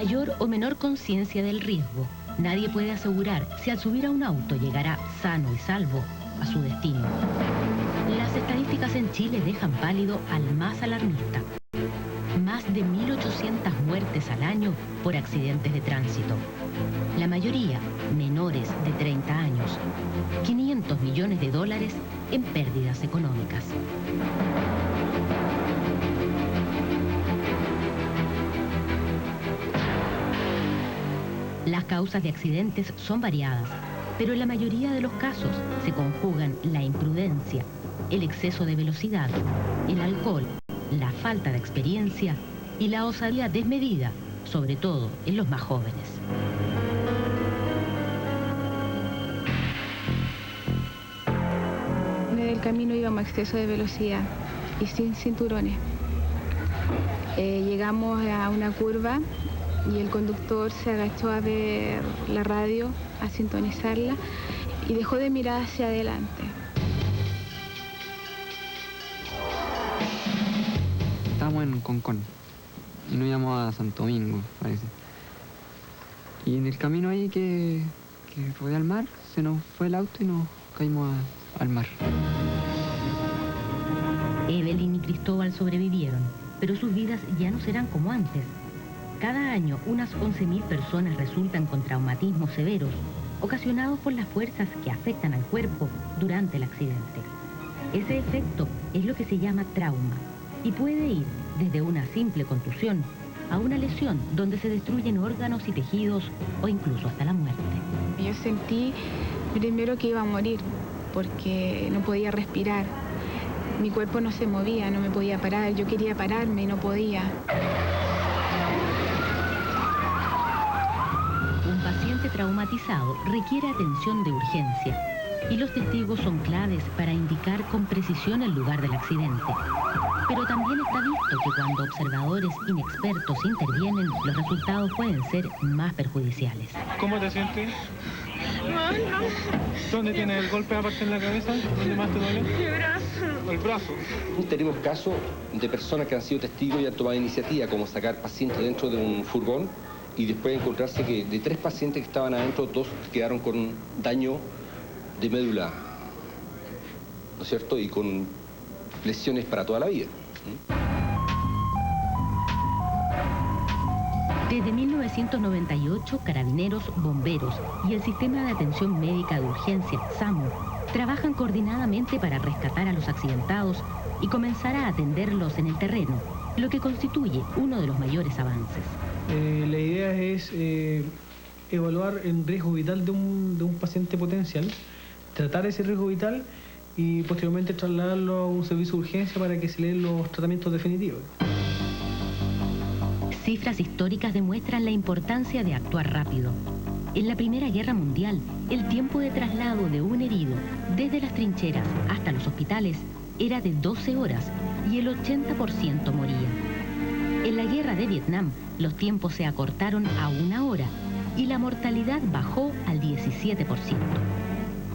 mayor o menor conciencia del riesgo. Nadie puede asegurar si al subir a un auto llegará sano y salvo a su destino. Las estadísticas en Chile dejan pálido al más alarmista. Más de 1.800 muertes al año por accidentes de tránsito. La mayoría menores de 30 años. 500 millones de dólares en pérdidas económicas. Las causas de accidentes son variadas, pero en la mayoría de los casos se conjugan la imprudencia, el exceso de velocidad, el alcohol, la falta de experiencia y la osadía desmedida, sobre todo en los más jóvenes. En el camino íbamos a exceso de velocidad y sin cinturones. Llegamos a una curva y el conductor se agachó a ver la radio, a sintonizarla y dejó de mirar hacia adelante. Estábamos en Concón y nos íbamos a Santo Domingo, parece. Y en el camino ahí que rodea al mar, se nos fue el auto y nos caímos al mar. Evelyn y Cristóbal sobrevivieron, pero sus vidas ya no serán como antes. Cada año, unas 11.000 personas resultan con traumatismos severos, ocasionados por las fuerzas que afectan al cuerpo durante el accidente. Ese efecto es lo que se llama trauma y puede ir desde una simple contusión a una lesión donde se destruyen órganos y tejidos o incluso hasta la muerte. Yo sentí primero que iba a morir porque no podía respirar. Mi cuerpo no se movía, no me podía parar. Yo quería pararme y no podía. Un paciente traumatizado requiere atención de urgencia y los testigos son claves para indicar con precisión el lugar del accidente. Pero también está visto que cuando observadores inexpertos intervienen, los resultados pueden ser más perjudiciales. ¿Cómo te sientes? Mal, no. ¿Dónde tienes el golpe aparte en la cabeza? ¿Dónde más te duele? Mi brazo. El brazo. Tenemos casos de personas que han sido testigos y han tomado iniciativa, como sacar pacientes dentro de un furgón y después encontrarse que de 3 pacientes que estaban adentro, 2 quedaron con daño de médula, ¿no es cierto? Y con lesiones para toda la vida. Desde 1998, Carabineros, Bomberos y el Sistema de Atención Médica de Urgencia, SAMU, trabajan coordinadamente para rescatar a los accidentados y comenzar a atenderlos en el terreno, lo que constituye uno de los mayores avances. La idea es evaluar el riesgo vital de un paciente potencial, tratar ese riesgo vital y posteriormente trasladarlo a un servicio de urgencia para que se le den los tratamientos definitivos. Cifras históricas demuestran la importancia de actuar rápido. En la Primera Guerra Mundial, el tiempo de traslado de un herido desde las trincheras hasta los hospitales era de 12 horas y el 80% moría. En la Guerra de Vietnam, los tiempos se acortaron a 1 hora y la mortalidad bajó al 17%.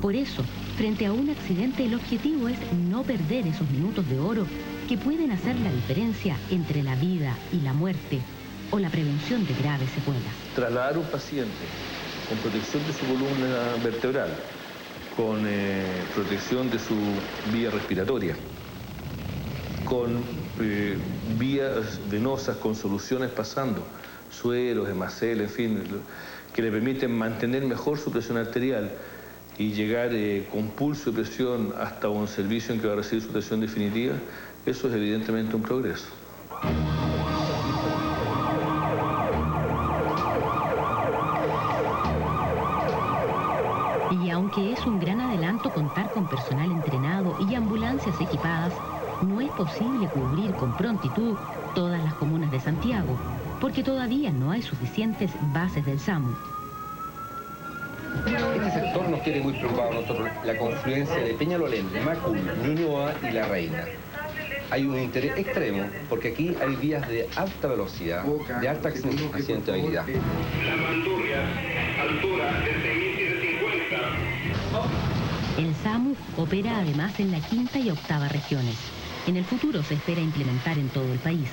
Por eso, frente a un accidente, el objetivo es no perder esos minutos de oro que pueden hacer la diferencia entre la vida y la muerte o la prevención de graves secuelas. Trasladar un paciente con protección de su columna vertebral, con protección de su vía respiratoria, con vías venosas, con soluciones pasando, sueros, hemacel, en fin, que le permiten mantener mejor su presión arterial y llegar con pulso y presión hasta un servicio en que va a recibir su atención definitiva, eso es evidentemente un progreso. Y aunque es un gran adelanto contar con personal entrenado y ambulancias equipadas, no es posible cubrir con prontitud todas las comunas de Santiago, porque todavía no hay suficientes bases del SAMU. Este sector nos tiene muy preocupados nosotros, la confluencia de Peñalolén, Macul, Ñuñoa y La Reina. Hay un interés extremo, porque aquí hay vías de alta velocidad, de alta accidentabilidad. Las bandurrias, altura de 6.750. El SAMU opera además en la 5ª y 8ª regiones. En el futuro se espera implementar en todo el país.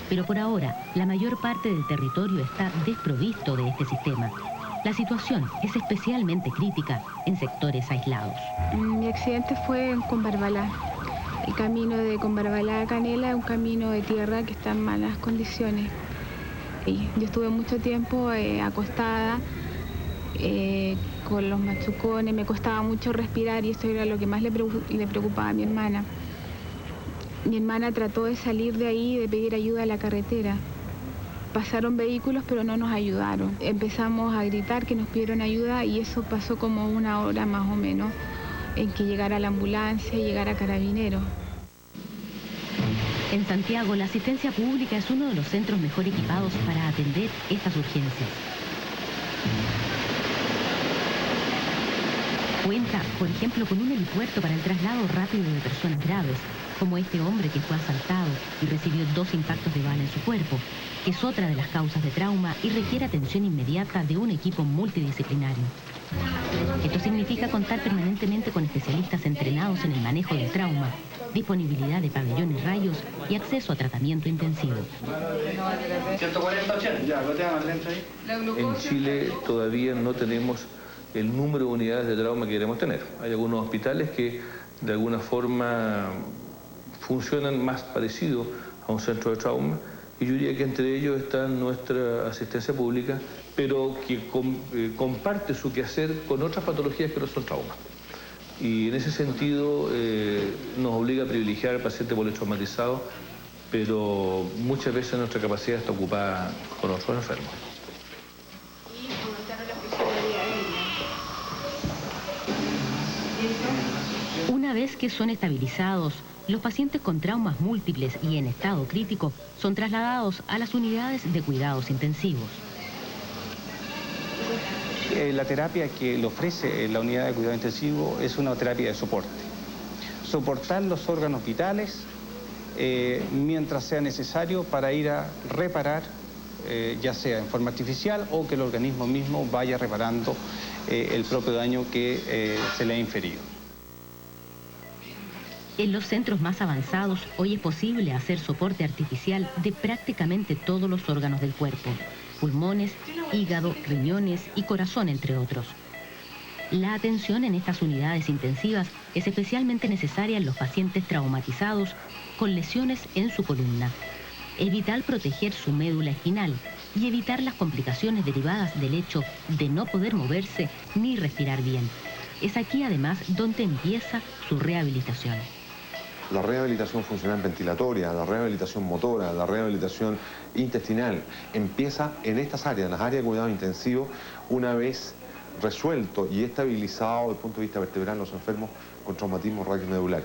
Pero por ahora, la mayor parte del territorio está desprovisto de este sistema. La situación es especialmente crítica en sectores aislados. Mi accidente fue en Combarbalá. El camino de Combarbalá a Canela es un camino de tierra que está en malas condiciones. Y yo estuve mucho tiempo acostada con los machucones, me costaba mucho respirar y esto era lo que más le preocupaba a mi hermana. Mi hermana trató de salir de ahí, de pedir ayuda a la carretera. Pasaron vehículos, pero no nos ayudaron. Empezamos a gritar que nos pidieron ayuda y eso pasó como 1 hora más o menos en que llegara la ambulancia y llegara Carabineros. En Santiago, la asistencia pública es uno de los centros mejor equipados para atender estas urgencias. Cuenta, por ejemplo, con un helipuerto para el traslado rápido de personas graves, como este hombre que fue asaltado y recibió 2 impactos de bala en su cuerpo, que es otra de las causas de trauma y requiere atención inmediata de un equipo multidisciplinario. Esto significa contar permanentemente con especialistas entrenados en el manejo del trauma, disponibilidad de pabellones rayos y acceso a tratamiento intensivo. 140-80. En Chile todavía no tenemos el número de unidades de trauma que queremos tener. Hay algunos hospitales que de alguna forma funcionan más parecido a un centro de trauma y yo diría que entre ellos está nuestra asistencia pública, pero que comparte su quehacer con otras patologías que no son traumas. Y en ese sentido nos obliga a privilegiar al paciente politraumatizado, pero muchas veces nuestra capacidad está ocupada con otros enfermos. Una vez que son estabilizados, los pacientes con traumas múltiples y en estado crítico son trasladados a las unidades de cuidados intensivos. La terapia que le ofrece la unidad de cuidado intensivo es una terapia de soporte. Soportar los órganos vitales mientras sea necesario para ir a reparar, ya sea en forma artificial o que el organismo mismo vaya reparando el propio daño que se le ha inferido. En los centros más avanzados, hoy es posible hacer soporte artificial de prácticamente todos los órganos del cuerpo: pulmones, hígado, riñones y corazón, entre otros. La atención en estas unidades intensivas es especialmente necesaria en los pacientes traumatizados con lesiones en su columna. Es vital proteger su médula espinal y evitar las complicaciones derivadas del hecho de no poder moverse ni respirar bien. Es aquí, además, donde empieza su rehabilitación. La rehabilitación funcional ventilatoria, la rehabilitación motora, la rehabilitación intestinal, empieza en estas áreas, en las áreas de cuidado intensivo, una vez resuelto y estabilizado desde el punto de vista vertebral los enfermos con traumatismo raquiomedular.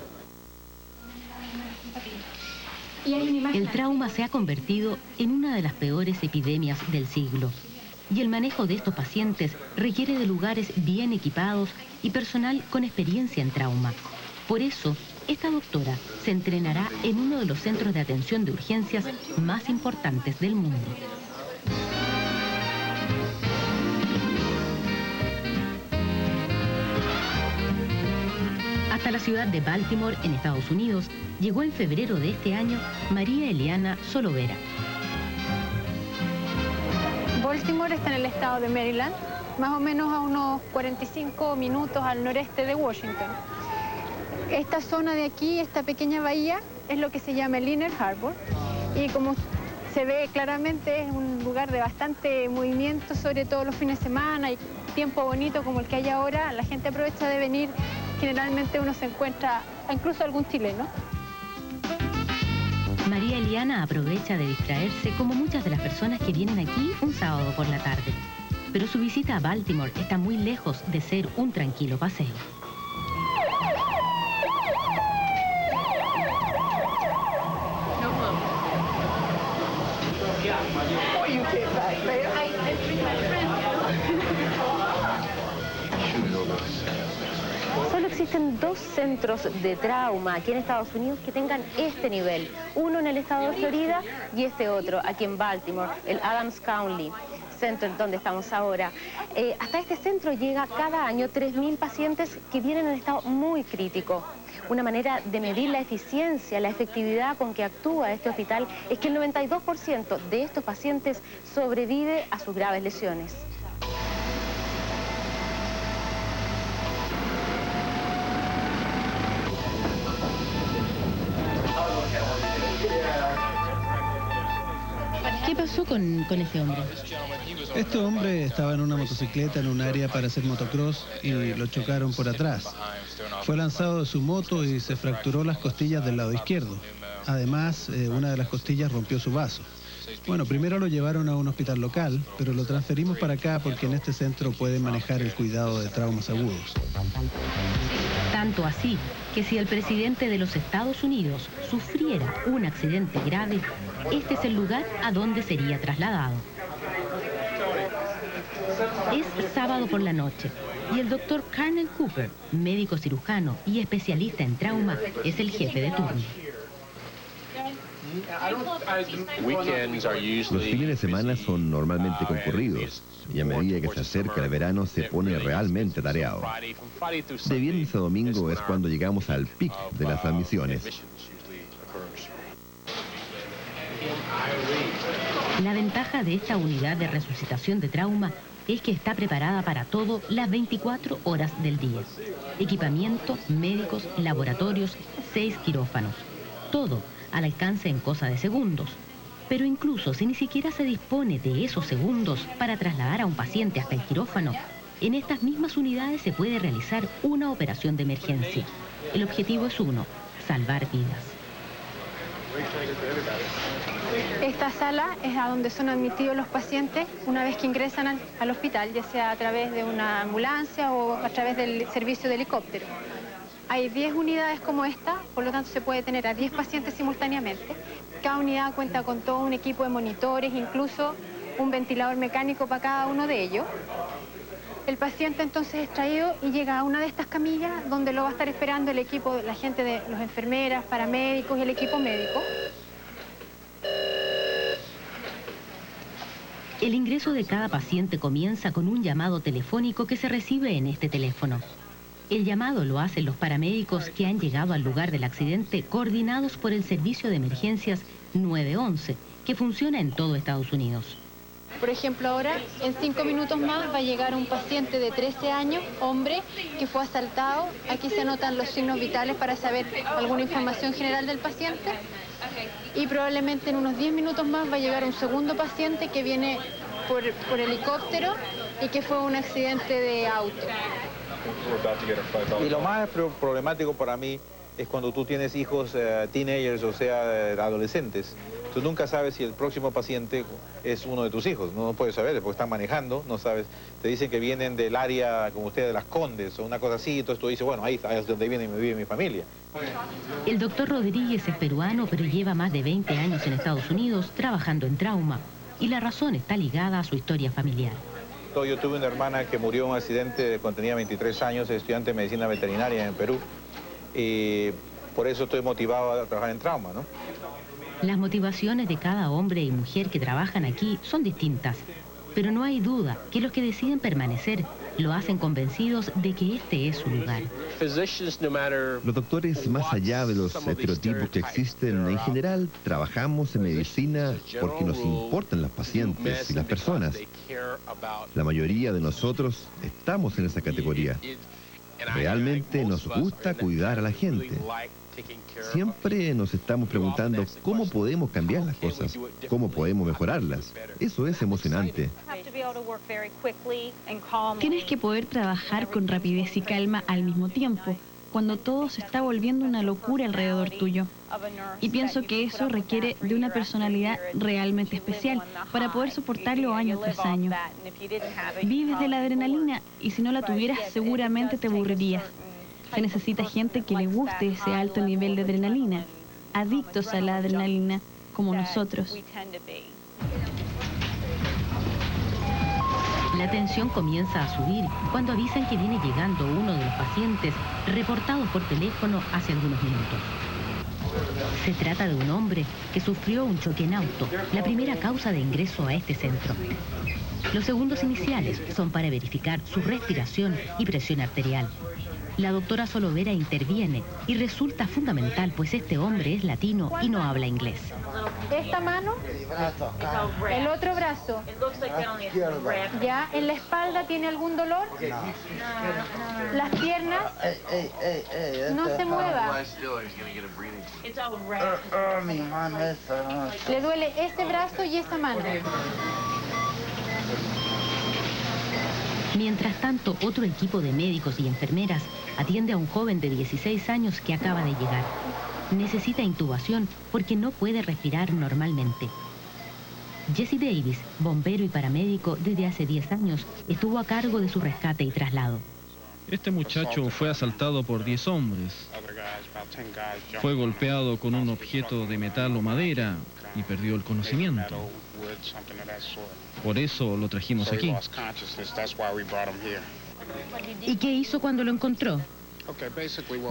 El trauma se ha convertido en una de las peores epidemias del siglo. Y el manejo de estos pacientes requiere de lugares bien equipados y personal con experiencia en trauma. Por eso, esta doctora se entrenará en uno de los centros de atención de urgencias más importantes del mundo. Hasta la ciudad de Baltimore, en Estados Unidos, llegó en febrero de este año María Eliana Solovera. Baltimore está en el estado de Maryland, más o menos a unos 45 minutos al noreste de Washington. Esta zona de aquí, esta pequeña bahía, es lo que se llama el Inner Harbor. Y como se ve claramente, es un lugar de bastante movimiento, sobre todo los fines de semana y tiempo bonito como el que hay ahora. La gente aprovecha de venir. Generalmente uno se encuentra, incluso algún chileno. María Eliana aprovecha de distraerse como muchas de las personas que vienen aquí un sábado por la tarde. Pero su visita a Baltimore está muy lejos de ser un tranquilo paseo. Solo existen 2 centros de trauma aquí en Estados Unidos que tengan este nivel. Uno en el estado de Florida y este otro aquí en Baltimore, el Adams County Center, donde estamos ahora. Hasta este centro llega cada año 3.000 pacientes que vienen en estado muy crítico. Una manera de medir la eficiencia, la efectividad con que actúa este hospital es que el 92% de estos pacientes sobrevive a sus graves lesiones. ¿Qué pasó con ese hombre? Este hombre estaba en una motocicleta en un área para hacer motocross y lo chocaron por atrás. Fue lanzado de su moto y se fracturó las costillas del lado izquierdo. Además, una de las costillas rompió su vaso. Bueno, primero lo llevaron a un hospital local, pero lo transferimos para acá porque en este centro pueden manejar el cuidado de traumas agudos. Tanto así que si el presidente de los Estados Unidos sufriera un accidente grave, este es el lugar a donde sería trasladado. Es sábado por la noche y el doctor Carnell Cooper, médico cirujano y especialista en trauma, es el jefe de turno. Los fines de semana son normalmente concurridos y a medida que se acerca el verano se pone realmente atareado. De viernes a domingo es cuando llegamos al pic de las admisiones. La ventaja de esta unidad de resucitación de trauma es que está preparada para todo las 24 horas del día. Equipamiento, médicos, laboratorios, 6 quirófanos. Todo al alcance en cosa de segundos. Pero incluso si ni siquiera se dispone de esos segundos para trasladar a un paciente hasta el quirófano, en estas mismas unidades se puede realizar una operación de emergencia. El objetivo es uno: salvar vidas. Esta sala es a donde son admitidos los pacientes una vez que ingresan al hospital, ya sea a través de una ambulancia o a través del servicio de helicóptero. Hay 10 unidades como esta, por lo tanto se puede tener a 10 pacientes simultáneamente. Cada unidad cuenta con todo un equipo de monitores, incluso un ventilador mecánico para cada uno de ellos. El paciente entonces es traído y llega a una de estas camillas donde lo va a estar esperando el equipo, la gente de los enfermeras, paramédicos y el equipo médico. El ingreso de cada paciente comienza con un llamado telefónico que se recibe en este teléfono. El llamado lo hacen los paramédicos que han llegado al lugar del accidente, coordinados por el servicio de emergencias 911, que funciona en todo Estados Unidos. Por ejemplo, ahora, en 5 minutos más, va a llegar un paciente de 13 años, hombre, que fue asaltado. Aquí se anotan los signos vitales para saber alguna información general del paciente. Y probablemente en unos 10 minutos más va a llegar un segundo paciente que viene por helicóptero y que fue un accidente de auto. Y lo más problemático para mí es cuando tú tienes hijos teenagers, o sea, adolescentes. Tú nunca sabes si el próximo paciente es uno de tus hijos. No puedes saber porque están manejando, no sabes. Te dicen que vienen del área, como ustedes, de Las Condes o una cosa así. Entonces tú dices, bueno, ahí es donde vive mi familia. El doctor Rodríguez es peruano, pero lleva más de 20 años en Estados Unidos trabajando en trauma. Y la razón está ligada a su historia familiar. Yo tuve una hermana que murió en un accidente cuando tenía 23 años, estudiante de medicina veterinaria en Perú. Y por eso estoy motivado a trabajar en trauma, ¿no? Las motivaciones de cada hombre y mujer que trabajan aquí son distintas, pero no hay duda que los que deciden permanecer lo hacen convencidos de que este es su lugar. Los doctores, más allá de los estereotipos que existen, en general trabajamos en medicina porque nos importan los pacientes y las personas. La mayoría de nosotros estamos en esa categoría. Realmente nos gusta cuidar a la gente. Siempre nos estamos preguntando cómo podemos cambiar las cosas, cómo podemos mejorarlas. Eso es emocionante. Tienes que poder trabajar con rapidez y calma al mismo tiempo, cuando todo se está volviendo una locura alrededor tuyo. Y pienso que eso requiere de una personalidad realmente especial para poder soportarlo año tras año. Vives de la adrenalina y si no la tuvieras seguramente te aburrirías. Se necesita gente que le guste ese alto nivel de adrenalina, adictos a la adrenalina, como nosotros. La tensión comienza a subir cuando avisan que viene llegando uno de los pacientes reportados por teléfono hace algunos minutos. Se trata de un hombre que sufrió un choque en auto, la primera causa de ingreso a este centro. Los segundos iniciales son para verificar su respiración y presión arterial. La doctora Solovera interviene y resulta fundamental, pues este hombre es latino y no habla inglés. Esta mano, el otro brazo. ¿Ya? ¿En la espalda tiene algún dolor? Las piernas. No se mueva. Le duele este brazo y esta mano. Mientras tanto, otro equipo de médicos y enfermeras atiende a un joven de 16 años que acaba de llegar. Necesita intubación porque no puede respirar normalmente. Jesse Davis, bombero y paramédico desde hace 10 años, estuvo a cargo de su rescate y traslado. Este muchacho fue asaltado por 10 hombres. Fue golpeado con un objeto de metal o madera y perdió el conocimiento. Por eso lo trajimos aquí. ¿Y qué hizo cuando lo encontró?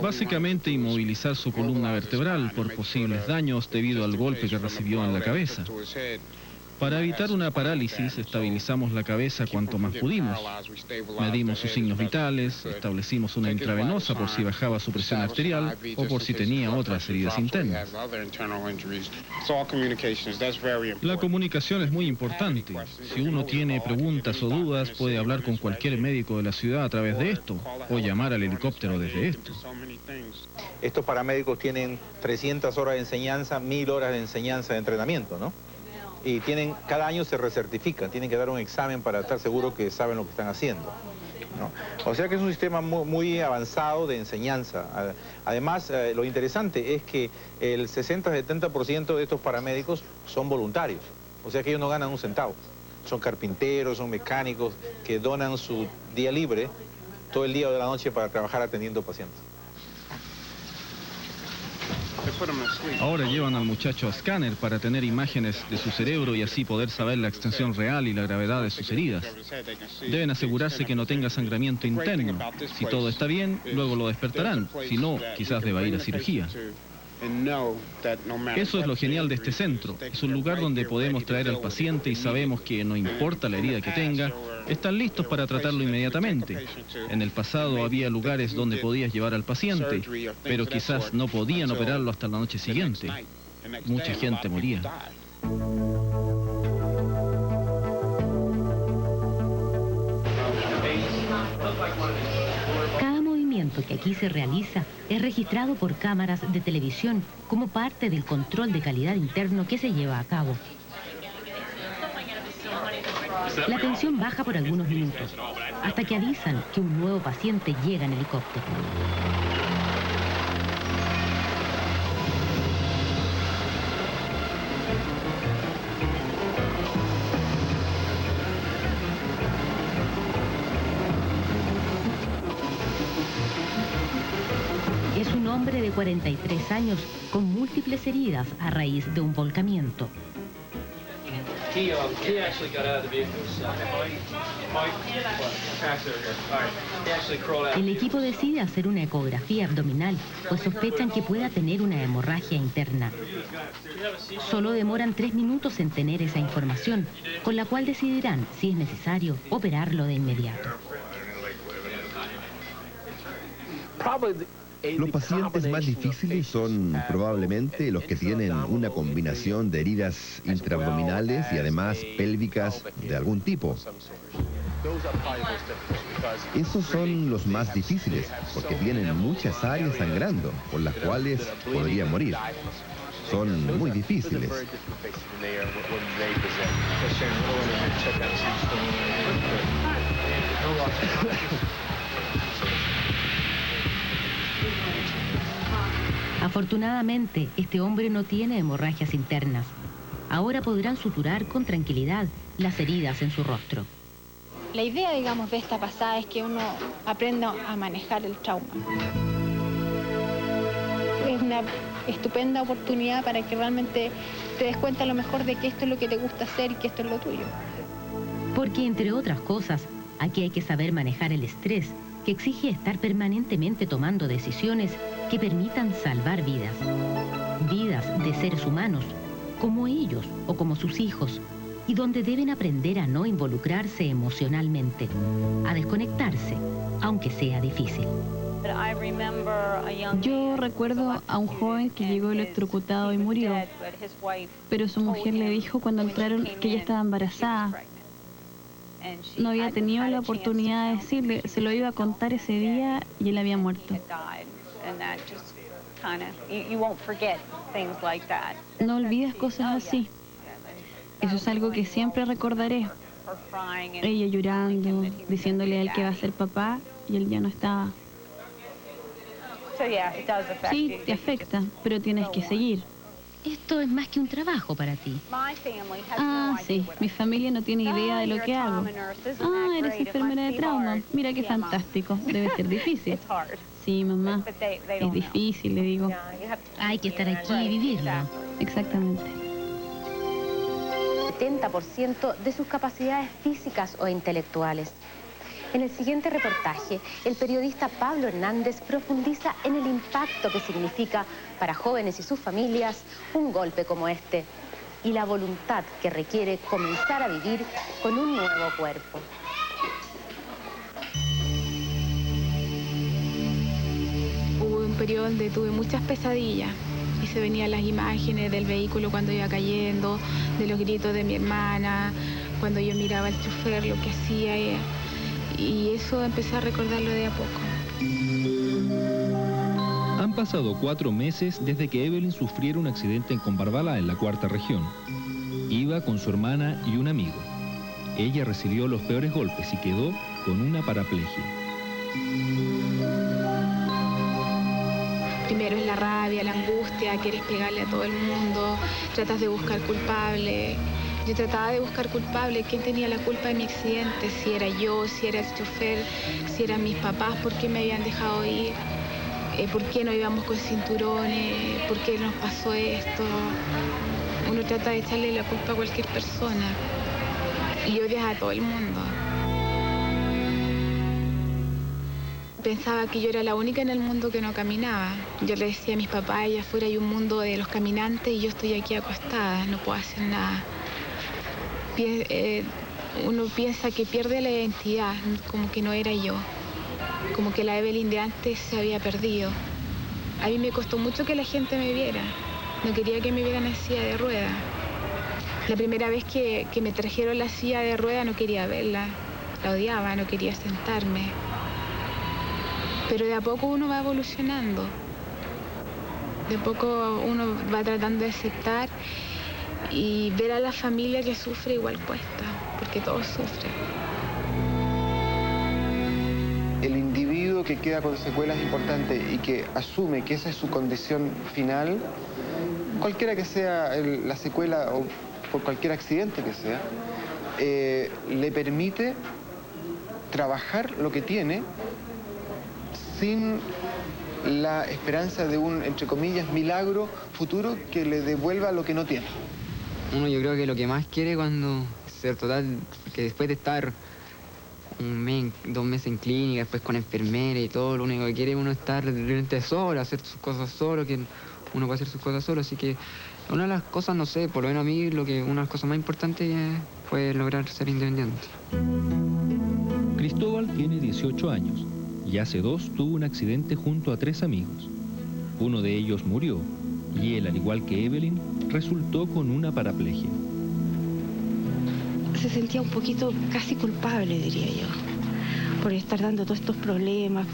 Básicamente inmovilizar su columna vertebral por posibles daños debido al golpe que recibió en la cabeza. Para evitar una parálisis, estabilizamos la cabeza cuanto más pudimos. Medimos sus signos vitales, establecimos una intravenosa por si bajaba su presión arterial o por si tenía otras heridas internas. La comunicación es muy importante. Si uno tiene preguntas o dudas, puede hablar con cualquier médico de la ciudad a través de esto o llamar al helicóptero desde esto. Estos paramédicos tienen 300 horas de enseñanza, 1000 horas de enseñanza de entrenamiento, ¿no? Y cada año se recertifican, tienen que dar un examen para estar seguros que saben lo que están haciendo, ¿no? O sea que es un sistema muy avanzado de enseñanza. Además, lo interesante es que el 60-70% de estos paramédicos son voluntarios, o sea que ellos no ganan un centavo. Son carpinteros, son mecánicos que donan su día libre todo el día o de la noche para trabajar atendiendo pacientes. Ahora llevan al muchacho a escáner para tener imágenes de su cerebro y así poder saber la extensión real y la gravedad de sus heridas. Deben asegurarse que no tenga sangramiento interno. Si todo está bien, luego lo despertarán. Si no, quizás deba ir a cirugía. Eso es lo genial de este centro. Es un lugar donde podemos traer al paciente y sabemos que no importa la herida que tenga, están listos para tratarlo inmediatamente. En el pasado había lugares donde podías llevar al paciente, pero quizás no podían operarlo hasta la noche siguiente. Mucha gente moría. Cada movimiento que aquí se realiza es registrado por cámaras de televisión como parte del control de calidad interno que se lleva a cabo. La tensión baja por algunos minutos, hasta que avisan que un nuevo paciente llega en helicóptero. Es un hombre de 43 años con múltiples heridas a raíz de un volcamiento. He actually got out of the vehicle. El equipo decide hacer una ecografía abdominal, pues sospechan que pueda tener una hemorragia interna. Solo demoran 3 minutos en tener esa información, con la cual decidirán si es necesario operarlo de inmediato. Los pacientes más difíciles son probablemente los que tienen una combinación de heridas intraabdominales y además pélvicas de algún tipo. Esos son los más difíciles porque tienen muchas áreas sangrando, por las cuales podrían morir. Son muy difíciles. Afortunadamente, este hombre no tiene hemorragias internas. Ahora podrán suturar con tranquilidad las heridas en su rostro. La idea, digamos, de esta pasada es que uno aprenda a manejar el trauma. Es una estupenda oportunidad para que realmente te des cuenta a lo mejor de que esto es lo que te gusta hacer y que esto es lo tuyo. Porque, entre otras cosas, aquí hay que saber manejar el estrés, que exige estar permanentemente tomando decisiones que permitan salvar vidas. Vidas de seres humanos, como ellos o como sus hijos, y donde deben aprender a no involucrarse emocionalmente, a desconectarse, aunque sea difícil. Yo recuerdo a un joven que llegó electrocutado y murió, pero su mujer le dijo cuando entraron que ella estaba embarazada. No había tenido la oportunidad de decirle, se lo iba a contar ese día y él había muerto. No olvides cosas así. Eso es algo que siempre recordaré. Ella llorando, diciéndole a él que va a ser papá y él ya no estaba. Sí, te afecta, pero tienes que seguir. Esto es más que un trabajo para ti. Ah, sí, mi familia no tiene idea de lo que hago. Ah, eres enfermera de trauma. Mira qué fantástico, debe ser difícil. Sí, mamá, es difícil, le digo. Hay que estar aquí y vivirlo. Exactamente. 70% de sus capacidades físicas o intelectuales. En el siguiente reportaje, el periodista Pablo Hernández profundiza en el impacto que significa para jóvenes y sus familias un golpe como este y la voluntad que requiere comenzar a vivir con un nuevo cuerpo. Hubo un periodo donde tuve muchas pesadillas y se venían las imágenes del vehículo cuando iba cayendo, de los gritos de mi hermana, cuando yo miraba al chofer, lo que hacía ella. Y eso empecé a recordarlo de a poco. Han pasado 4 meses desde que Evelyn sufriera un accidente en Combarbalá, en la 4ª región. Iba con su hermana y un amigo. Ella recibió los peores golpes y quedó con una paraplegia. Primero es la rabia, la angustia, quieres pegarle a todo el mundo, tratas de buscar culpable. Yo trataba de buscar culpable, quién tenía la culpa de mi accidente, si era yo, si era el chofer, si eran mis papás, por qué me habían dejado ir, por qué no íbamos con cinturones, por qué nos pasó esto. Uno trata de echarle la culpa a cualquier persona y odias a todo el mundo. Pensaba que yo era la única en el mundo que no caminaba. Yo le decía a mis papás, allá afuera hay un mundo de los caminantes y yo estoy aquí acostada, no puedo hacer nada. Uno piensa que pierde la identidad, como que no era yo, como que la Evelyn de antes se había perdido. A mí me costó mucho que la gente me viera, no quería que me vieran en silla de ruedas. La primera vez que me trajeron la silla de ruedas no quería verla, la odiaba, no quería sentarme. Pero de a poco uno va evolucionando, de a poco uno va tratando de aceptar. Y ver a la familia que sufre igual cuesta, porque todos sufren. El individuo que queda con secuelas importantes y que asume que esa es su condición final, cualquiera que sea la secuela o por cualquier accidente que sea, le permite trabajar lo que tiene sin la esperanza de un, entre comillas, milagro futuro que le devuelva lo que no tiene. Uno, yo creo que lo que más quiere cuando, que después de estar 2 meses en clínica, después con enfermera y todo, lo único que quiere uno es estar realmente solo, hacer sus cosas solo, que uno puede hacer sus cosas solo, así que una de las cosas, no sé, por lo menos a mí, una de las cosas más importantes fue lograr ser independiente. Cristóbal tiene 18 años y hace 2 tuvo un accidente junto a 3 amigos. Uno de ellos murió y él, al igual que Evelyn, resultó con una paraplegia. Se sentía un poquito casi culpable, diría yo, por estar dando todos estos problemas,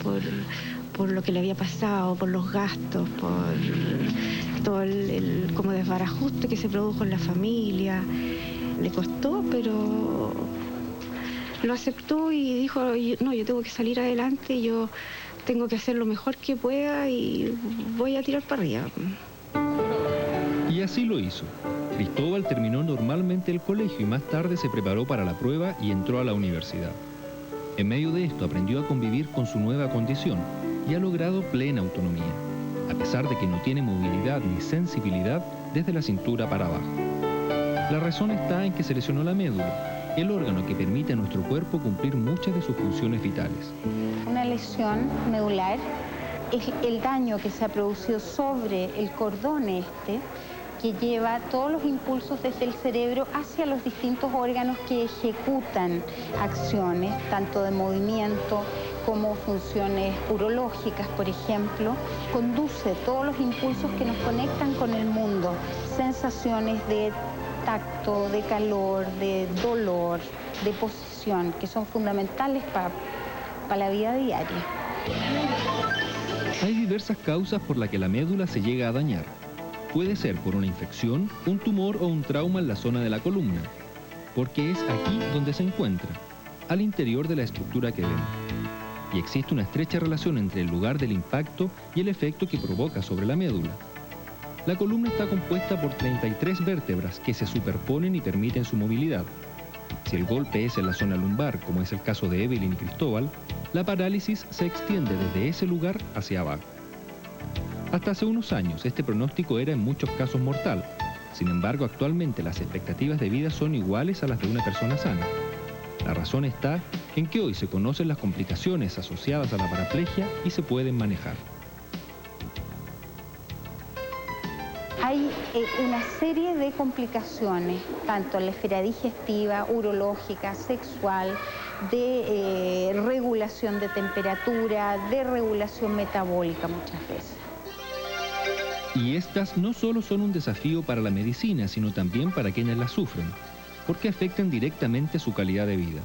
por lo que le había pasado, por los gastos, por todo el como desbarajuste que se produjo en la familia. Le costó, pero lo aceptó y dijo, no, yo tengo que salir adelante, yo tengo que hacer lo mejor que pueda y voy a tirar para arriba. Y así lo hizo. Cristóbal terminó normalmente el colegio y más tarde se preparó para la prueba y entró a la universidad. En medio de esto aprendió a convivir con su nueva condición y ha logrado plena autonomía, a pesar de que no tiene movilidad ni sensibilidad desde la cintura para abajo. La razón está en que se lesionó la médula, el órgano que permite a nuestro cuerpo cumplir muchas de sus funciones vitales. Una lesión medular es el daño que se ha producido sobre el cordón que lleva todos los impulsos desde el cerebro hacia los distintos órganos que ejecutan acciones, tanto de movimiento como funciones urológicas, por ejemplo, conduce todos los impulsos que nos conectan con el mundo, sensaciones de tacto, de calor, de dolor, de posición, que son fundamentales para la vida diaria. Hay diversas causas por las que la médula se llega a dañar. Puede ser por una infección, un tumor o un trauma en la zona de la columna, porque es aquí donde se encuentra, al interior de la estructura que vemos. Y existe una estrecha relación entre el lugar del impacto y el efecto que provoca sobre la médula. La columna está compuesta por 33 vértebras que se superponen y permiten su movilidad. Si el golpe es en la zona lumbar, como es el caso de Evelyn y Cristóbal, la parálisis se extiende desde ese lugar hacia abajo. Hasta hace unos años, este pronóstico era en muchos casos mortal. Sin embargo, actualmente las expectativas de vida son iguales a las de una persona sana. La razón está en que hoy se conocen las complicaciones asociadas a la paraplegia y se pueden manejar. Hay una serie de complicaciones, tanto en la esfera digestiva, urológica, sexual, de regulación de temperatura, de regulación metabólica muchas veces. Y estas no solo son un desafío para la medicina, sino también para quienes las sufren, porque afectan directamente su calidad de vida.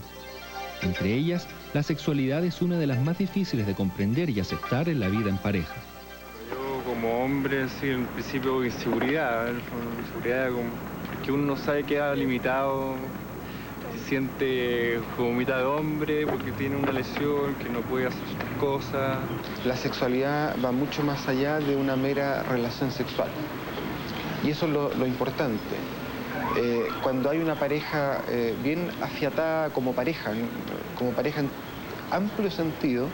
Entre ellas, la sexualidad es una de las más difíciles de comprender y aceptar en la vida en pareja. Yo como hombre, sí, en principio inseguridad, que uno no sabe que ha limitado, se siente como mitad de hombre porque tiene una lesión, que no puede hacer sus cosas. La sexualidad va mucho más allá de una mera relación sexual. Y eso es lo importante. Cuando hay una pareja bien afiatada como pareja en amplio sentido,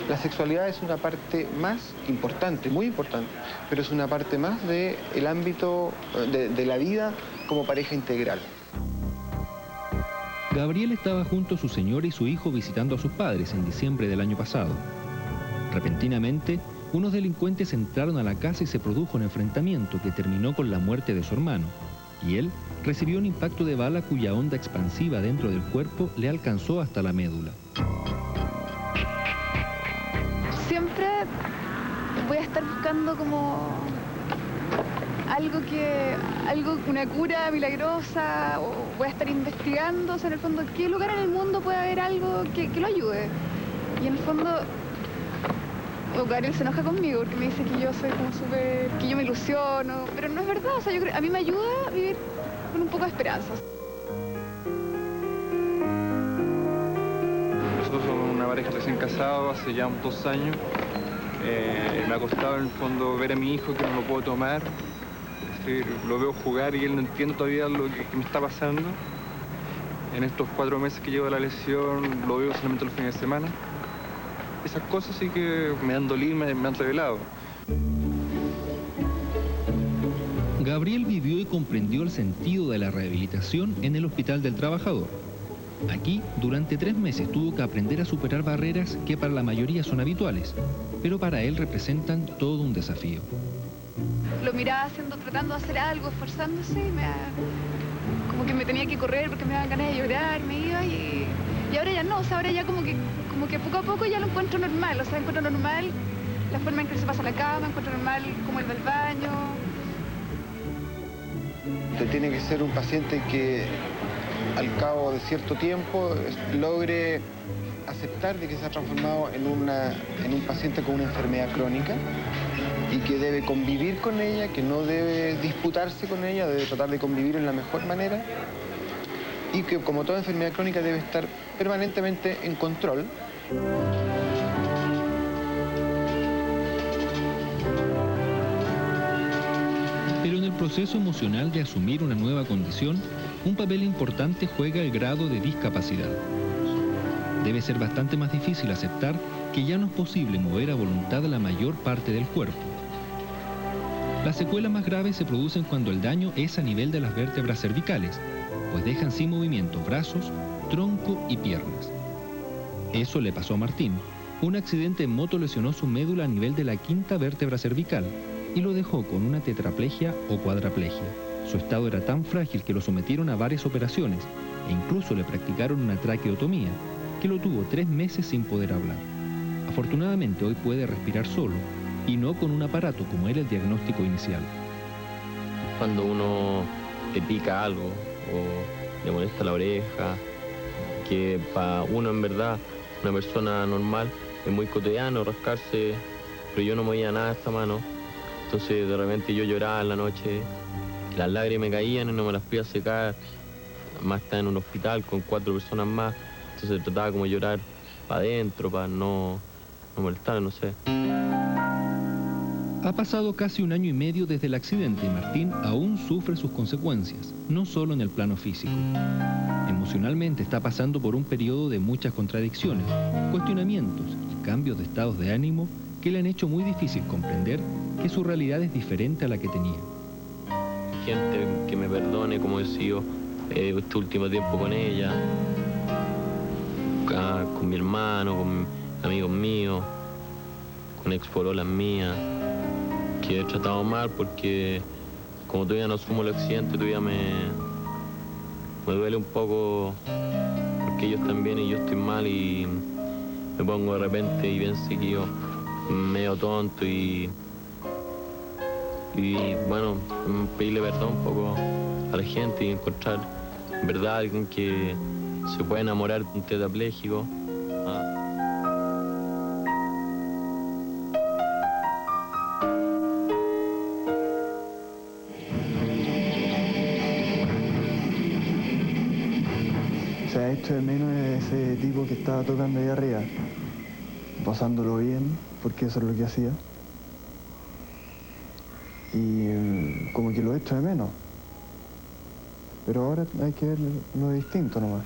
la sexualidad es una parte más importante, muy importante, pero es una parte más del ámbito de la vida como pareja integral. Gabriel estaba junto a su señora y su hijo visitando a sus padres en diciembre del año pasado. Repentinamente, unos delincuentes entraron a la casa y se produjo un enfrentamiento que terminó con la muerte de su hermano, y él recibió un impacto de bala cuya onda expansiva dentro del cuerpo le alcanzó hasta la médula. Siempre voy a estar buscando como una cura milagrosa, o voy a estar investigando, o sea, en el fondo, ¿qué lugar en el mundo puede haber algo que lo ayude? Y en el fondo, Gabriel se enoja conmigo porque me dice que yo soy como que yo me ilusiono, pero no es verdad, o sea, yo creo, a mí me ayuda a vivir con un poco de esperanza. Nosotros somos una pareja recién casados, hace ya 2 años. Me ha costado en el fondo ver a mi hijo que no lo puedo tomar. Lo veo jugar y él no entiende todavía lo que me está pasando. En estos 4 meses que llevo la lesión, lo veo solamente los fines de semana. Esas cosas sí que me han dolido y me han revelado. Gabriel vivió y comprendió el sentido de la rehabilitación en el Hospital del Trabajador. Aquí, durante 3 meses tuvo que aprender a superar barreras que para la mayoría son habituales, pero para él representan todo un desafío. Lo miraba tratando de hacer algo, esforzándose, como que me tenía que correr porque me daban ganas de llorar, me iba y ahora ya no, o sea, ahora ya como que poco a poco ya lo encuentro normal, o sea, encuentro normal la forma en que se pasa la cama, encuentro normal cómo él va al baño. Tiene que ser un paciente que al cabo de cierto tiempo logre aceptar de que se ha transformado en un paciente con una enfermedad crónica y que debe convivir con ella, que no debe disputarse con ella, debe tratar de convivir en la mejor manera y que, como toda enfermedad crónica, debe estar permanentemente en control. Pero en el proceso emocional de asumir una nueva condición, un papel importante juega el grado de discapacidad. Debe ser bastante más difícil aceptar que ya no es posible mover a voluntad la mayor parte del cuerpo. Las secuelas más graves se producen cuando el daño es a nivel de las vértebras cervicales, pues dejan sin movimiento brazos, tronco y piernas. Eso le pasó a Martín. Un accidente en moto lesionó su médula a nivel de la 5ª vértebra cervical y lo dejó con una tetraplegia o cuadraplegia. Su estado era tan frágil que lo sometieron a varias operaciones e incluso le practicaron una traqueotomía, que lo tuvo 3 meses sin poder hablar. Afortunadamente hoy puede respirar solo y no con un aparato como era el diagnóstico inicial. Cuando uno le pica algo o le molesta la oreja, que para uno en verdad, una persona normal, es muy cotidiano rascarse, pero yo no movía nada esta mano. Entonces de repente yo lloraba en la noche, las lágrimas me caían y no me las podía secar. Más estaba en un hospital con 4 personas más, entonces trataba como llorar para adentro, para no molestar, no sé. Ha pasado casi 1 año y medio desde el accidente y Martín aún sufre sus consecuencias, no solo en el plano físico. Emocionalmente está pasando por un periodo de muchas contradicciones, cuestionamientos y cambios de estados de ánimo que le han hecho muy difícil comprender que su realidad es diferente a la que tenía. Gente que me perdone, como he sido este último tiempo con ella, con mi hermano, con amigos míos, con expololas mías, que he tratado mal porque como todavía no asumo el accidente, todavía me duele un poco porque ellos están bien y yo estoy mal y me pongo de repente y bien seguido medio tonto y bueno, pedirle perdón un poco a la gente y encontrar en verdad alguien que se pueda enamorar de un tetrapléjico. Se ha hecho de menos ese tipo que estaba tocando ahí arriba, pasándolo bien, porque eso es lo que hacía. Y como que lo he hecho de menos. Pero ahora hay que ver lo distinto nomás.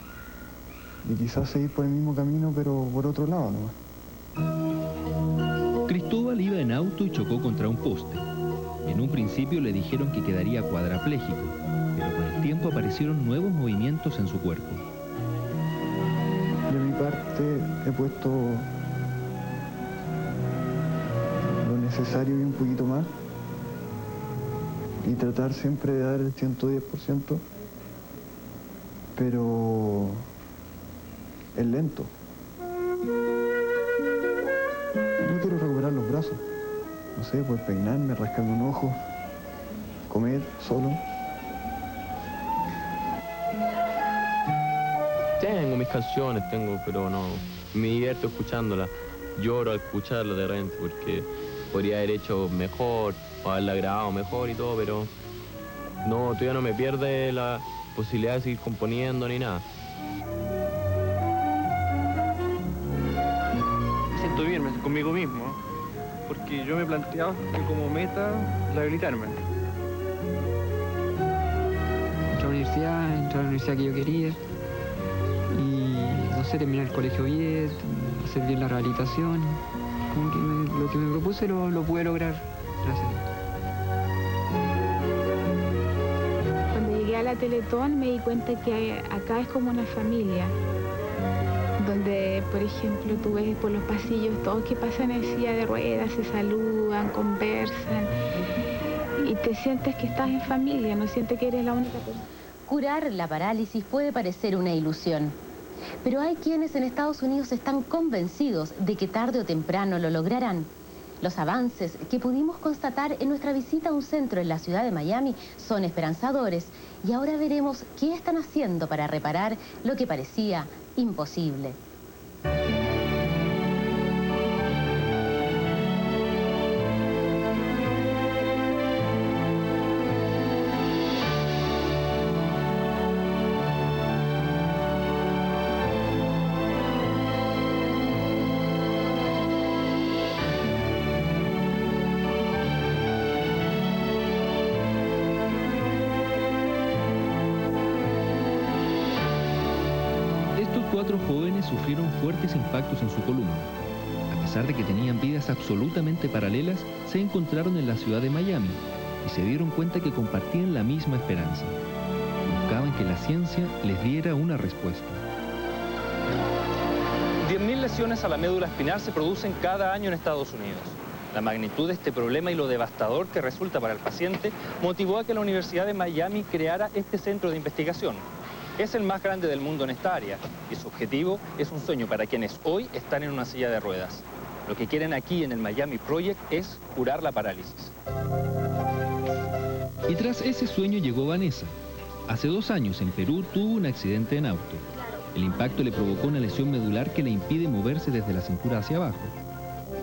Y quizás seguir por el mismo camino, pero por otro lado nomás. Cristóbal iba en auto y chocó contra un poste. En un principio le dijeron que quedaría cuadrapléjico, pero con el tiempo aparecieron nuevos movimientos en su cuerpo. De mi parte he puesto lo necesario y un poquito más. Y tratar siempre de dar el 110%, pero es lento. Yo quiero recuperar los brazos. No sé, pues peinarme, rascarme un ojo, comer solo. Tengo mis canciones, pero no, me divierto escuchándolas. Lloro al escucharlas de repente porque podría haber hecho mejor, o haberla grabado mejor y todo, pero no, todavía no me pierde la posibilidad de seguir componiendo ni nada. Me siento bien conmigo mismo, porque yo me planteaba como meta rehabilitarme. Entré a la universidad que yo quería y, no sé, terminar el colegio bien, hacer bien la rehabilitación. Como que lo que me propuse lo pude lograr, gracias. Cuando llegué a la Teletón me di cuenta que acá es como una familia, donde, por ejemplo, tú ves por los pasillos todos que pasan en silla de ruedas, se saludan, conversan, y te sientes que estás en familia, no sientes que eres la única persona. Curar la parálisis puede parecer una ilusión, pero hay quienes en Estados Unidos están convencidos de que tarde o temprano lo lograrán. Los avances que pudimos constatar en nuestra visita a un centro en la ciudad de Miami son esperanzadores y ahora veremos qué están haciendo para reparar lo que parecía imposible. Estos 4 jóvenes sufrieron fuertes impactos en su columna. A pesar de que tenían vidas absolutamente paralelas, se encontraron en la ciudad de Miami y se dieron cuenta que compartían la misma esperanza. Buscaban que la ciencia les diera una respuesta. 10.000 lesiones a la médula espinal se producen cada año en Estados Unidos. La magnitud de este problema y lo devastador que resulta para el paciente motivó a que la Universidad de Miami creara este centro de investigación. Es el más grande del mundo en esta área y su objetivo es un sueño para quienes hoy están en una silla de ruedas. Lo que quieren aquí en el Miami Project es curar la parálisis. Y tras ese sueño llegó Vanessa. Hace 2 años en Perú tuvo un accidente en auto. El impacto le provocó una lesión medular que le impide moverse desde la cintura hacia abajo.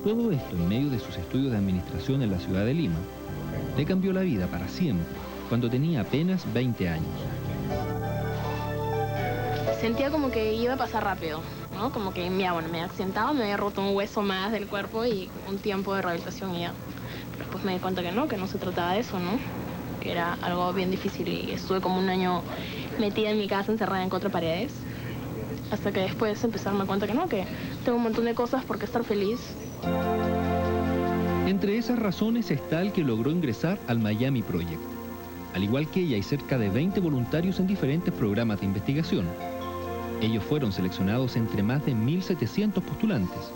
Todo esto en medio de sus estudios de administración en la ciudad de Lima. Le cambió la vida para siempre, cuando tenía apenas 20 años. Sentía como que iba a pasar rápido, ¿no? Como que me accidentaba, me había roto un hueso más del cuerpo y un tiempo de rehabilitación y ya. Pero después me di cuenta que no se trataba de eso, ¿no? Que era algo bien difícil y estuve como 1 año metida en mi casa, encerrada en 4 paredes. Hasta que después empecé a darme cuenta que tengo un montón de cosas por qué estar feliz. Entre esas razones está el que logró ingresar al Miami Project. Al igual que ella, hay cerca de 20 voluntarios en diferentes programas de investigación. Ellos fueron seleccionados entre más de 1.700 postulantes,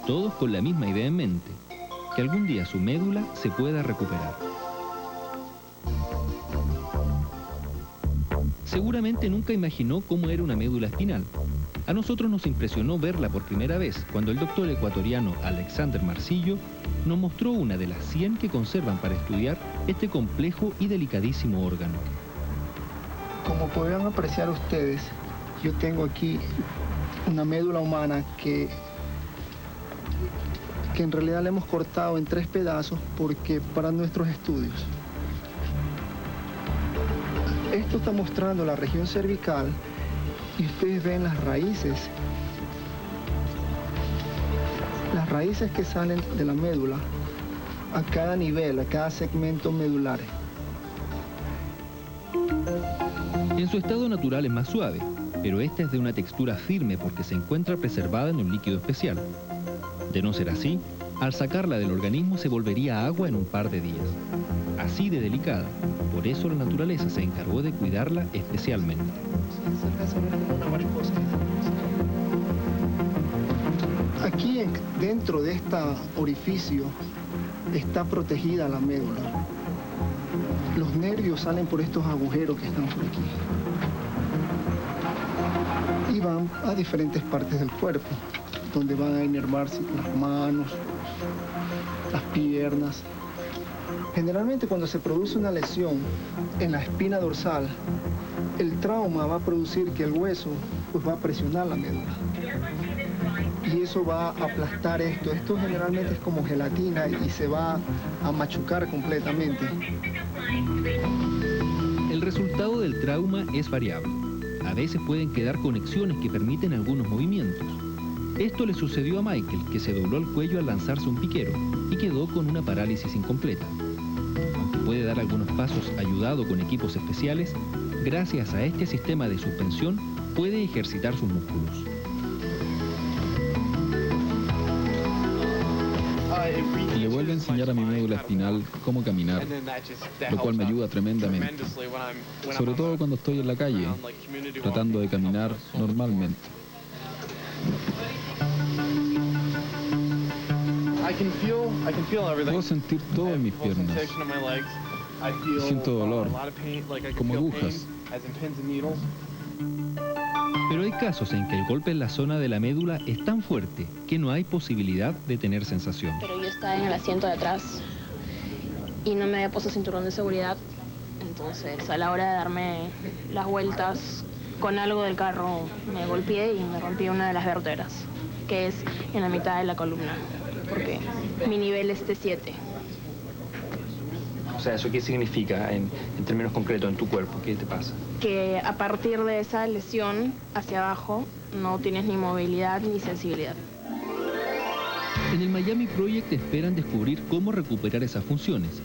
todos con la misma idea en mente, que algún día su médula se pueda recuperar. Seguramente nunca imaginó cómo era una médula espinal. A nosotros nos impresionó verla por primera vez cuando el doctor ecuatoriano Alexander Marcillo nos mostró una de las 100 que conservan para estudiar este complejo y delicadísimo órgano. Como podrán apreciar ustedes, yo tengo aquí una médula humana que en realidad la hemos cortado en 3 pedazos porque para nuestros estudios. Esto está mostrando la región cervical y ustedes ven las raíces que salen de la médula a cada nivel, a cada segmento medular. En su estado natural es más suave, pero esta es de una textura firme porque se encuentra preservada en un líquido especial. De no ser así, al sacarla del organismo se volvería agua en un par de días. Así de delicada, por eso la naturaleza se encargó de cuidarla especialmente. Aquí dentro de este orificio está protegida la médula. Los nervios salen por estos agujeros que están por aquí. Y van a diferentes partes del cuerpo, donde van a inervarse las manos, las piernas. Generalmente cuando se produce una lesión en la espina dorsal, el trauma va a producir que el hueso pues, va a presionar la médula. Y eso va a aplastar esto. Esto generalmente es como gelatina y se va a machucar completamente. El resultado del trauma es variable. A veces pueden quedar conexiones que permiten algunos movimientos. Esto le sucedió a Michael, que se dobló el cuello al lanzarse un piquero y quedó con una parálisis incompleta. Aunque puede dar algunos pasos ayudado con equipos especiales, gracias a este sistema de suspensión puede ejercitar sus músculos. Le vuelvo a enseñar a mi médula espinal cómo caminar, lo cual me ayuda tremendamente, sobre todo cuando estoy en la calle, tratando de caminar normalmente. Puedo sentir todo en mis piernas. Siento dolor, como agujas. Pero hay casos en que el golpe en la zona de la médula es tan fuerte que no hay posibilidad de tener sensación. Pero yo estaba en el asiento de atrás y no me había puesto cinturón de seguridad. Entonces, a la hora de darme las vueltas con algo del carro, me golpeé y me rompí una de las vértebras, que es en la mitad de la columna, porque mi nivel es T7. O sea, ¿eso qué significa en términos concretos en tu cuerpo? ¿Qué te pasa? Que a partir de esa lesión hacia abajo no tienes ni movilidad ni sensibilidad. En el Miami Project esperan descubrir cómo recuperar esas funciones.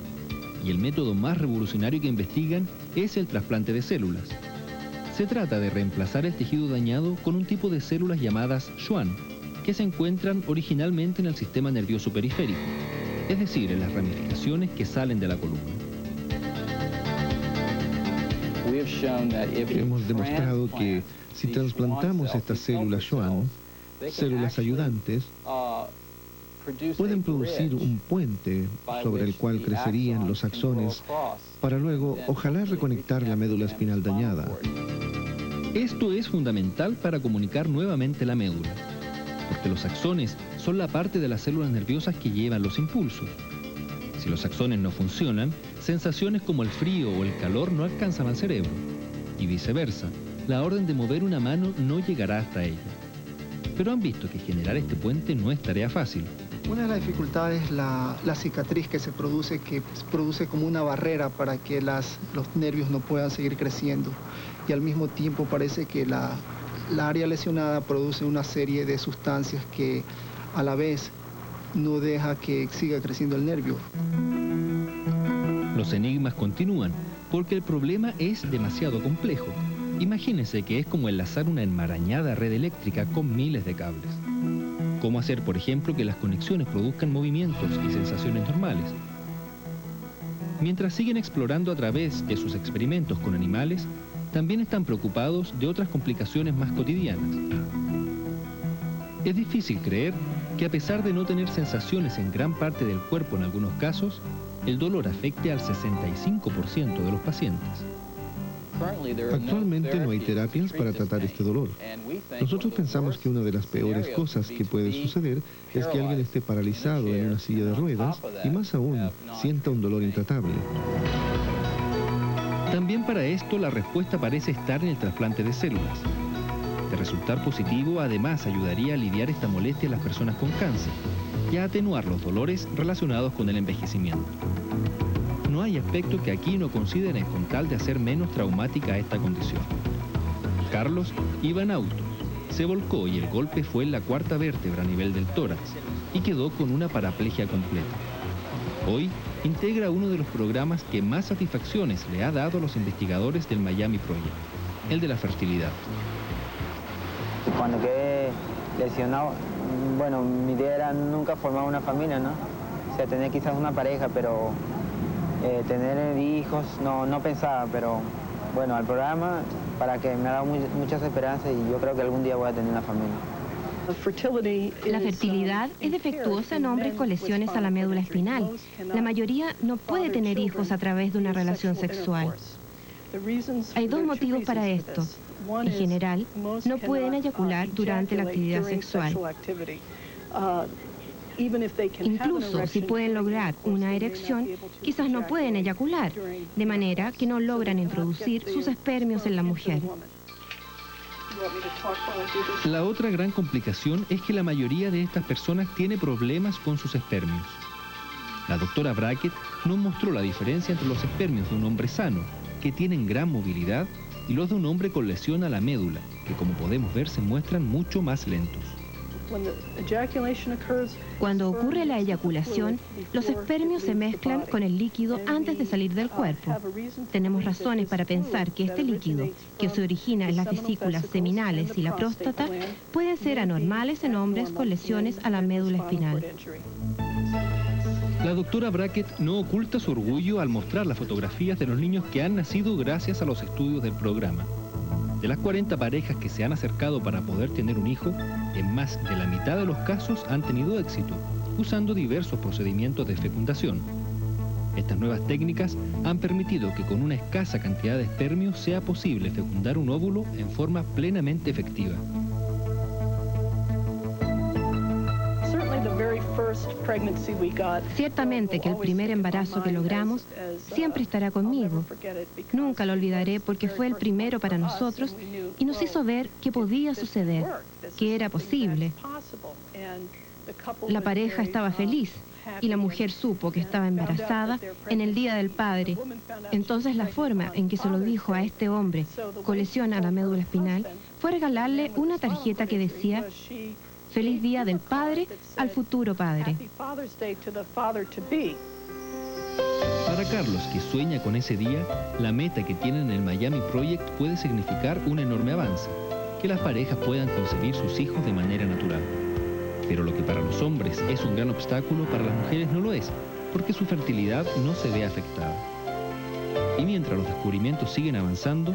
Y el método más revolucionario que investigan es el trasplante de células. Se trata de reemplazar el tejido dañado con un tipo de células llamadas Schwann, que se encuentran originalmente en el sistema nervioso periférico, es decir, en las ramificaciones que salen de la columna. Hemos demostrado que si trasplantamos estas células Schwann, células ayudantes, pueden producir un puente sobre el cual crecerían los axones para luego, ojalá, reconectar la médula espinal dañada. Esto es fundamental para comunicar nuevamente la médula, porque los axones son la parte de las células nerviosas que llevan los impulsos. Si los axones no funcionan, sensaciones como el frío o el calor no alcanzan al cerebro. Y viceversa, la orden de mover una mano no llegará hasta ella. Pero han visto que generar este puente no es tarea fácil. Una de las dificultades es la cicatriz que se produce como una barrera para que los nervios no puedan seguir creciendo. Y al mismo tiempo parece que la área lesionada produce una serie de sustancias que a la vez no deja que siga creciendo el nervio. Los enigmas continúan, porque el problema es demasiado complejo. Imagínense que es como enlazar una enmarañada red eléctrica con miles de cables. ¿Cómo hacer, por ejemplo, que las conexiones produzcan movimientos y sensaciones normales? Mientras siguen explorando a través de sus experimentos con animales, también están preocupados de otras complicaciones más cotidianas. Es difícil creer que a pesar de no tener sensaciones en gran parte del cuerpo en algunos casos, el dolor afecte al 65% de los pacientes. Actualmente no hay terapias para tratar este dolor. Nosotros pensamos que una de las peores cosas que puede suceder es que alguien esté paralizado en una silla de ruedas y más aún, sienta un dolor intratable. También para esto la respuesta parece estar en el trasplante de células. De resultar positivo, además ayudaría a aliviar esta molestia a las personas con cáncer y a atenuar los dolores relacionados con el envejecimiento. No hay aspecto que aquí no consideren con tal de hacer menos traumática esta condición. Carlos iba en auto, se volcó y el golpe fue en la cuarta vértebra a nivel del tórax y quedó con una paraplegia completa. Hoy integra uno de los programas que más satisfacciones le ha dado a los investigadores del Miami Project, el de la fertilidad. Cuando quedé lesionado, bueno, mi idea era nunca formar una familia, ¿no? O sea, tener quizás una pareja, pero tener hijos no pensaba, pero bueno, al programa, para que me ha dado muchas esperanzas y yo creo que algún día voy a tener una familia. La fertilidad es defectuosa en hombres con lesiones a la médula espinal. La mayoría no puede tener hijos a través de una relación sexual. Hay dos motivos para esto. En general, no pueden eyacular durante la actividad sexual. Incluso si pueden lograr una erección, quizás no pueden eyacular, de manera que no logran introducir sus espermios en la mujer. La otra gran complicación es que la mayoría de estas personas tiene problemas con sus espermios. La doctora Brackett nos mostró la diferencia entre los espermios de un hombre sano, que tienen gran movilidad, y los de un hombre con lesión a la médula, que como podemos ver se muestran mucho más lentos. Cuando ocurre la eyaculación, los espermios se mezclan con el líquido antes de salir del cuerpo. Tenemos razones para pensar que este líquido, que se origina en las vesículas seminales y la próstata, pueden ser anormales en hombres con lesiones a la médula espinal. La doctora Brackett no oculta su orgullo al mostrar las fotografías de los niños que han nacido gracias a los estudios del programa. De las 40 parejas que se han acercado para poder tener un hijo, en más de la mitad de los casos han tenido éxito, usando diversos procedimientos de fecundación. Estas nuevas técnicas han permitido que con una escasa cantidad de espermios sea posible fecundar un óvulo en forma plenamente efectiva. Ciertamente que el primer embarazo que logramos siempre estará conmigo. Nunca lo olvidaré porque fue el primero para nosotros y nos hizo ver que podía suceder, que era posible. La pareja estaba feliz y la mujer supo que estaba embarazada en el Día del Padre. Entonces la forma en que se lo dijo a este hombre con lesión a la médula espinal fue regalarle una tarjeta que decía: Feliz Día del Padre al futuro padre. Para Carlos, que sueña con ese día, la meta que tiene en el Miami Project puede significar un enorme avance, que las parejas puedan concebir sus hijos de manera natural. Pero lo que para los hombres es un gran obstáculo, para las mujeres no lo es, porque su fertilidad no se ve afectada. Y mientras los descubrimientos siguen avanzando,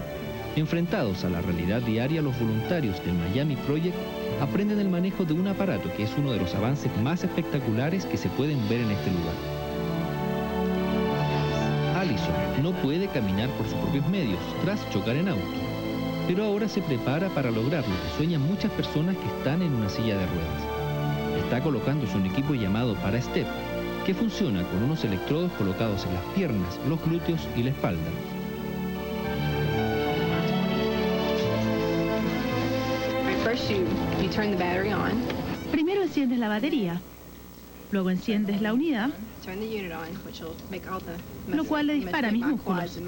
enfrentados a la realidad diaria, los voluntarios del Miami Project aprenden el manejo de un aparato que es uno de los avances más espectaculares que se pueden ver en este lugar. Allison no puede caminar por sus propios medios tras chocar en auto, pero ahora se prepara para lograr lo que sueñan muchas personas que están en una silla de ruedas: está colocándose un equipo llamado Parastep, que funciona con unos electrodos colocados en las piernas, los glúteos y la espalda. Primero enciendes la batería, luego enciendes la unidad, lo cual le dispara a mis músculos.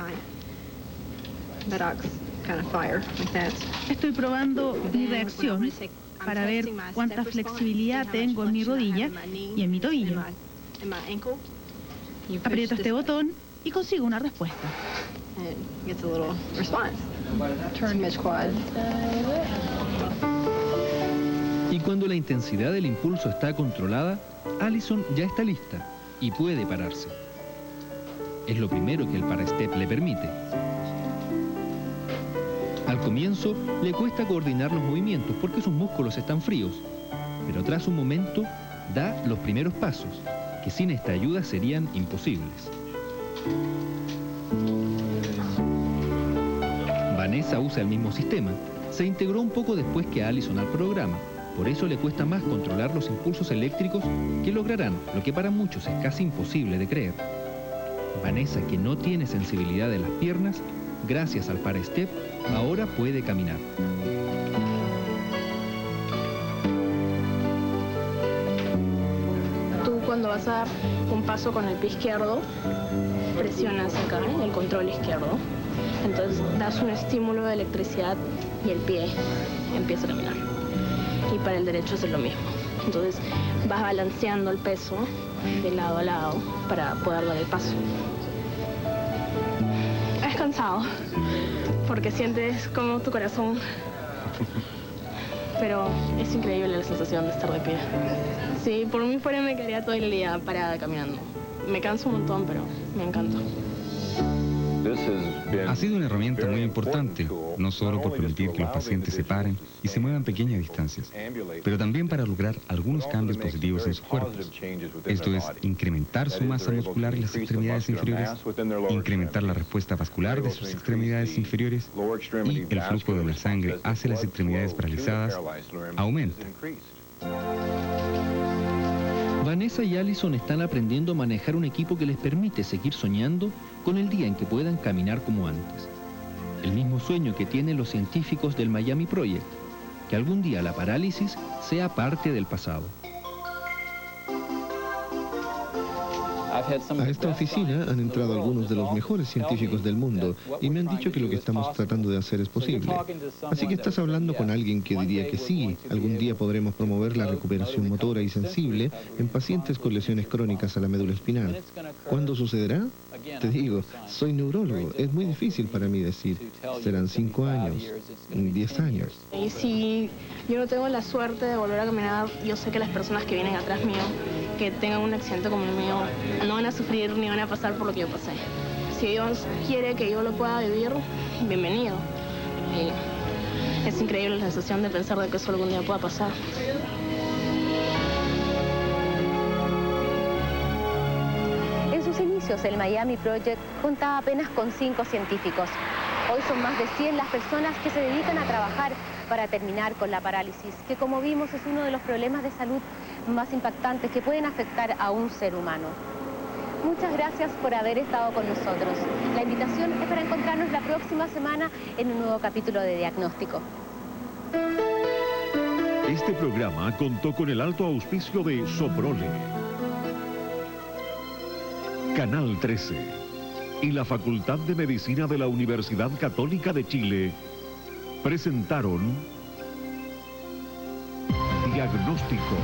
Estoy probando mi reacción para ver cuánta flexibilidad tengo en mi rodilla y en mi tobillo. Aprieto este botón y consigo una respuesta. Y cuando la intensidad del impulso está controlada, Allison ya está lista y puede pararse. Es lo primero que el Parastep le permite. Al comienzo le cuesta coordinar los movimientos porque sus músculos están fríos, pero tras un momento da los primeros pasos, que sin esta ayuda serían imposibles. Vanessa usa el mismo sistema. Se integró un poco después que Allison al programa, por eso le cuesta más controlar los impulsos eléctricos que lograrán lo que para muchos es casi imposible de creer. Vanessa, que no tiene sensibilidad de las piernas, gracias al Parastep, ahora puede caminar. Tú cuando vas a dar un paso con el pie izquierdo, presionas acá el control izquierdo. Entonces das un estímulo de electricidad y el pie empieza a caminar. Y para el derecho es lo mismo. Entonces vas balanceando el peso de lado a lado para poder dar el paso. Es cansado, porque sientes como tu corazón, pero es increíble la sensación de estar de pie. Sí, por mí fuera me quedaría todo el día parada caminando. Me canso un montón, pero me encanta. Ha sido una herramienta muy importante, no solo por permitir que los pacientes se paren y se muevan pequeñas distancias, pero también para lograr algunos cambios positivos en sus cuerpos. Esto es, incrementar su masa muscular en las extremidades inferiores, incrementar la respuesta vascular de sus extremidades inferiores y el flujo de la sangre hacia las extremidades paralizadas aumenta. Vanessa y Allison están aprendiendo a manejar un equipo que les permite seguir soñando con el día en que puedan caminar como antes. El mismo sueño que tienen los científicos del Miami Project, que algún día la parálisis sea parte del pasado. A esta oficina han entrado algunos de los mejores científicos del mundo y me han dicho que lo que estamos tratando de hacer es posible. Así que estás hablando con alguien que diría que sí, algún día podremos promover la recuperación motora y sensible en pacientes con lesiones crónicas a la médula espinal. ¿Cuándo sucederá? Te digo, soy neurólogo, es muy difícil para mí decir, serán 5 años, 10 años. Y si yo no tengo la suerte de volver a caminar, yo sé que las personas que vienen atrás mío, que tengan un accidente como el mío, no van a sufrir ni van a pasar por lo que yo pasé. Si Dios quiere que yo lo pueda vivir, bienvenido. Y es increíble la sensación de pensar de que eso algún día pueda pasar. En sus inicios, el Miami Project contaba apenas con 5 científicos. Hoy son más de 100 las personas que se dedican a trabajar para terminar con la parálisis, que como vimos es uno de los problemas de salud más impactantes que pueden afectar a un ser humano. Muchas gracias por haber estado con nosotros. La invitación es para encontrarnos la próxima semana en un nuevo capítulo de Diagnóstico. Este programa contó con el alto auspicio de Soprole, Canal 13 y la Facultad de Medicina de la Universidad Católica de Chile presentaron Diagnóstico.